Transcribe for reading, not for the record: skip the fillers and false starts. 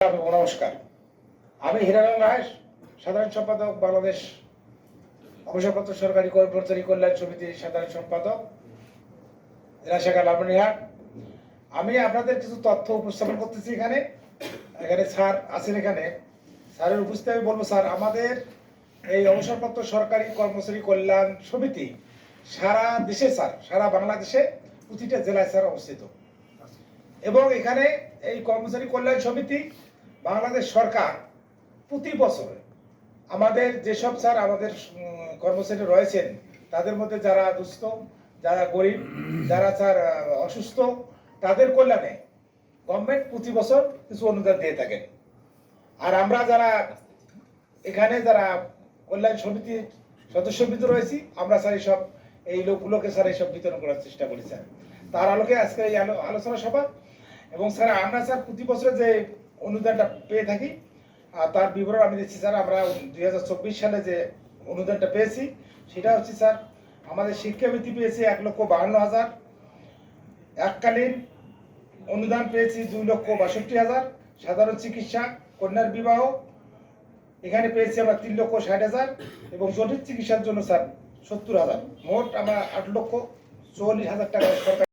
নমস্কার, আমি হিরানন্দ রায়, সাধারণ সম্পাদক, বাংলাদেশ অবসরপ্রাপ্ত সরকারি কর্মচারী কল্যাণ সমিতির সাধারণ সম্পাদক, জেলা শাখা লালমনিরহাট। আমি আপনাদের কিছু তথ্য উপস্থাপন করতেছি। এখানে স্যার আছেন। এখানে স্যারের উপস্থিতি আমি বলবো, স্যার আমাদের এই অবসরপ্রাপ্ত সরকারি কর্মচারী কল্যাণ সমিতি সারা দেশে, স্যার সারা বাংলাদেশে প্রতিটা জেলায় স্যার অবস্থিত। এবং এখানে এই কর্মচারী কল্যাণ সমিতি বাংলাদেশ সরকার প্রতি বছর আমাদের যেসব স্যার আমাদের কর্মচারী রয়েছেন, তাদের মধ্যে যারা দুস্থ, যারা গরিব, যারা স্যার অসুস্থ, তাদের কল্যাণে গভর্নমেন্ট প্রতি বছর কিছু অনুদান দিয়ে থাকেন। আর আমরা যারা এখানে যারা কল্যাণ সমিতির সদস্যবৃন্দ রয়েছি, আমরা স্যার এইসব এই লোকগুলোকে স্যার এইসব বিতরণ করার চেষ্টা করি স্যার। তার আলোকে আজকে এই আলোচনা সভা। এবং স্যার আমরা স্যার প্রতি বছরে যে অনুদানটা পেয়ে থাকি তার বিবরণ আমি দিচ্ছি স্যার। আমরা 2024 সালে যে অনুদানটা পেয়েছি সেটা হচ্ছে স্যার, আমাদের শিক্ষাবৃত্তি পেয়েছি 1,52,000, এককালীন অনুদান পেয়েছি 2,62,000, সাধারণ চিকিৎসা, কন্যার বিবাহ এখানে পেয়েছি আমরা 3,60,000 এবং জটিল চিকিৎসার জন্য স্যার 70,000। মোট আমরা 8,44,000 টাকা সরকার